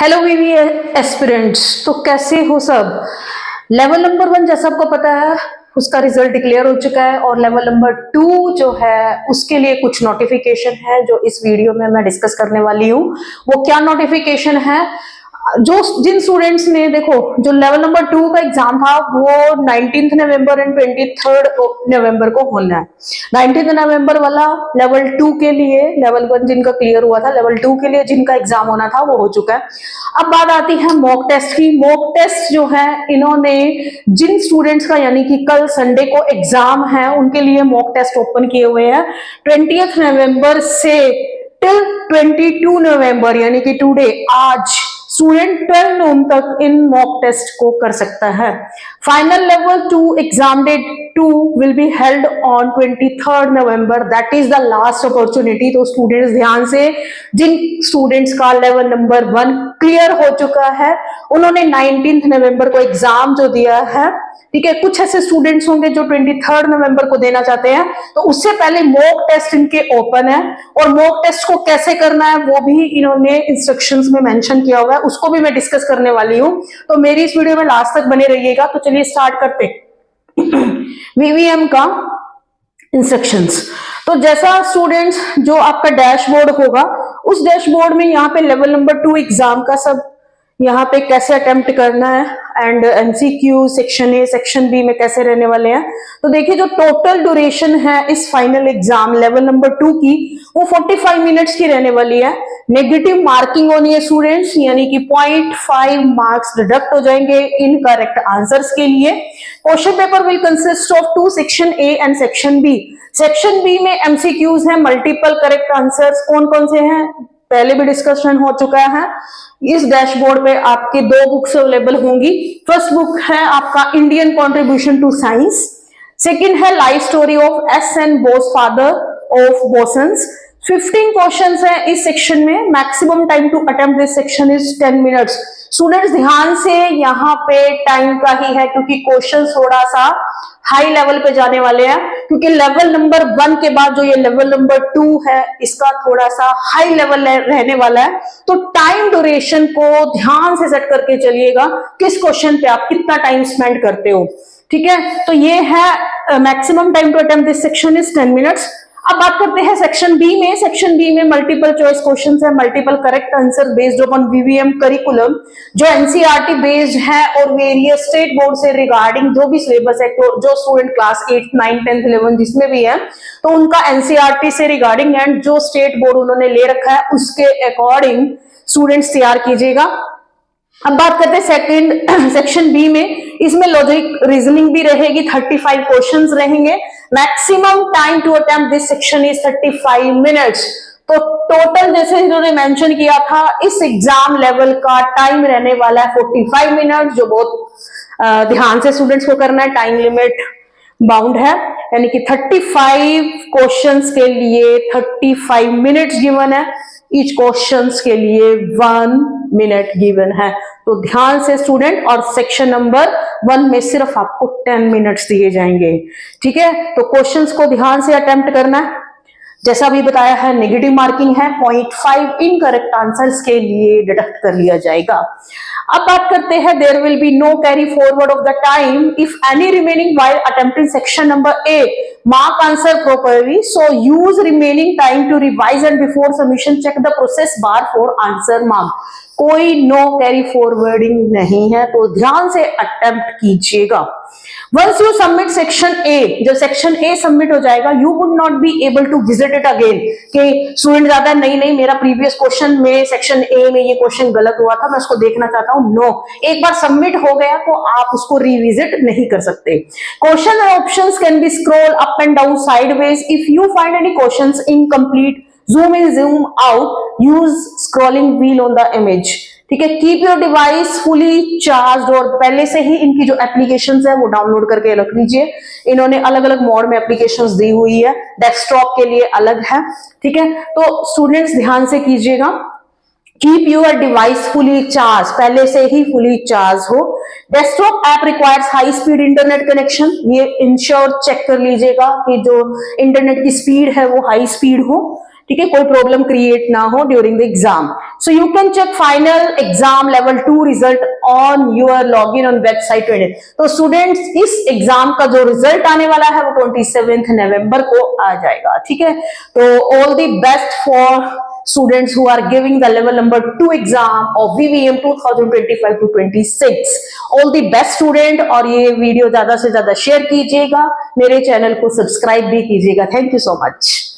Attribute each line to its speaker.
Speaker 1: Hello वीवी aspirants, तो कैसे हो सब। लेवल नंबर 1 जैसा आपको पता है उसका रिजल्ट डिक्लेयर हो चुका है और लेवल नंबर 2 जो है उसके लिए कुछ नोटिफिकेशन है जो इस वीडियो में मैं डिस्कस करने वाली हूँ। वो क्या नोटिफिकेशन है, जो जिन स्टूडेंट्स ने देखो जो लेवल नंबर 2 का एग्जाम था वो 19 नवंबर एंड 23 नवंबर को होना है। 19 नवंबर वाला लेवल 2 के लिए, लेवल 1 जिनका क्लियर हुआ था, लेवल 2 के लिए जिनका एग्जाम होना था वो हो चुका है। अब बात आती है मॉक टेस्ट की। मॉक टेस्ट जो है इन्होंने जिन स्टूडेंट्स का यानी कि कल संडे को एग्जाम है उनके लिए मॉक टेस्ट ओपन किए हुए हैं 20 नवंबर से टिल 22 नवंबर यानी कि टुडे आज स्टूडेंट 12 नून तक इन मॉक टेस्ट को कर सकता है। Final level 2 exam date 2 will be held on 23 November, that is the last opportunity. तो स्टूडेंट्स ध्यान से, जिन स्टूडेंट्स का लेवल नंबर 1 क्लियर हो चुका है उन्होंने 19 नवंबर को एग्जाम जो दिया है, ठीक है, कुछ ऐसे स्टूडेंट्स होंगे जो 23 नवंबर को देना चाहते हैं, तो उससे पहले मॉक टेस्ट इनके ओपन है और मॉक टेस्ट को कैसे करना है वो भी इन्होंने इंस्ट्रक्शंस में मेंशन किया हुआ है, उसको भी मैं डिस्कस करने वाली हूं। तो मेरी इस वीडियो में लास्ट तक बने रहिएगा। तो चलिए स्टार्ट करते वीवीएम का इंस्ट्रक्शंस। तो जैसा स्टूडेंट्स जो आपका डैशबोर्ड होगा उस डैशबोर्ड में यहाँ पे लेवल नंबर 2 एग्जाम का सब यहाँ पे कैसे अटेम्प्ट करना है and MCQ section A section B में कैसे रहने वाले हैं। तो देखिए जो टोटल ड्यूरेशन है इस फाइनल एग्जाम लेवल नंबर 2 की वो 45 मिनट्स की रहने वाली है। नेगेटिव मार्किंग होनी है स्टूडेंट्स, यानी कि 0.5 मार्क्स डिडक्ट हो जाएंगे इन करेक्ट आंसर्स के लिए। Question paper will consist of 2 section A and section B. Section B में एमसीक्यूज हैं, मल्टीपल करेक्ट आंसर्स कौन कौन से हैं पहले भी डिस्कशन हो चुका है। इस डैशबोर्ड पे आपके 2 बुक्स अवेलेबल होंगी। फर्स्ट बुक है आपका Indian contribution to science, second है life story of S N. Bose father of bosons. 15 questions हैं इस सेक्शन में। Maximum time to attempt this section is 10 minutes. Students ध्यान से, यहाँ पे टाइम का ही है क्योंकि क्वेश्चन थोड़ा सा हाई लेवल पे जाने वाले हैं, क्योंकि लेवल नंबर 1 के बाद जो ये लेवल नंबर 2 है इसका थोड़ा सा हाई लेवल रहने वाला है। तो टाइम ड्यूरेशन को ध्यान से सेट करके चलिएगा, किस क्वेश्चन पे आप कितना टाइम स्पेंड करते हो, ठीक है। तो ये है maximum time to attempt this section is 10 minutes. अब बात करते हैं सेक्शन बी में। सेक्शन बी में मल्टीपल चॉइस क्वेश्चंस है, multiple correct answer based on VVM curriculum जो एनसीईआरटी बेस्ड है और वेरियस स्टेट बोर्ड से रिगार्डिंग जो भी सिलेबस है, तो जो स्टूडेंट क्लास 8, 9, 10, 11 जिसमें भी है तो उनका एनसीईआरटी से रिगार्डिंग एंड जो स्टेट बोर्ड उन्होंने ले रखा है उसके अकॉर्डिंग स्टूडेंट्स तैयार कीजिएगा। अब बात करते हैं सेकंड सेक्शन बी में। इसमें लॉजिक रीजनिंग भी रहेगी, 35 क्वेश्चंस रहेंगे। Maximum time to attempt this section is 35 minutes. तो टोटल जैसे इन्होंने मेंशन किया था इस एग्जाम लेवल का टाइम रहने वाला है 45 मिनट, जो बहुत ध्यान से स्टूडेंट्स को करना है। टाइम लिमिट बाउंड है, यानी कि 35 क्वेश्चंस के लिए 35 मिनट्स गिवन है। ईच क्वेश्चंस के लिए 1 मिनट गिवन है। तो ध्यान से स्टूडेंट, और सेक्शन नंबर 1 में सिर्फ आपको 10 मिनट्स दिए जाएंगे, ठीक है। तो क्वेश्चंस को ध्यान से अटेम्प्ट करना है। जैसा भी बताया है नेगेटिव मार्किंग है, 0.5 इनकरेक्ट आंसर्स के लिए डिडक्ट कर लिया जाएगा। अब बात करते हैं there will be no carry forward of the time if any remaining while attempting section number A mark answer properly, so use remaining time to revise and before submission check the process bar for answer mark. कोई no carry forwarding नहीं है, तो ध्यान से attempt कीजिएगा। Once you submit section A, जब section A submit हो जाएगा you would not be able to visit it again. कि स्टूडेंट ज्यादा नहीं मेरा प्रीवियस क्वेश्चन में सेक्शन ए में ये क्वेश्चन गलत हुआ था, मैं उसको देखना चाहता हूं। नो, एक बार सबमिट हो गया तो आप उसको रिविजिट नहीं कर सकते। Question and options can be scroll up and down sideways. If you find any questions incomplete, zoom in zoom out, use scrolling wheel on the image, ठीक है। Keep your device fully charge, और पहले से ही इनकी जो applications है वो download करके रख लीजिए। इन्होंने अलग अलग मोड में एप्लीकेशंस दी हुई है, डेस्कटॉप के लिए अलग है, ठीक है। तो स्टूडेंट्स ध्यान से कीजिएगा, keep your device fully charge, पहले से ही फुली चार्ज हो। Desktop app requires high speed internet connection, ये इंश्योर चेक कर लीजिएगा कि जो इंटरनेट की स्पीड है वो हाई स्पीड हो, ठीक है, कोई प्रॉब्लम क्रिएट ना हो during the exam. So you can check final exam level 2 result on your login on website 20। तो स्टूडेंट्स इस एग्जाम का जो रिजल्ट आने वाला है वो 27 नवंबर को आ जाएगा, ठीक है। तो all the best for students who are giving the level number 2 exam of VVM 2025 to 26। all the best student। और ये वीडियो ज्यादा से ज्यादा शेयर कीजिएगा, मेरे चैनल को सब्सक्राइब भी कीजिएगा। Thank you so much.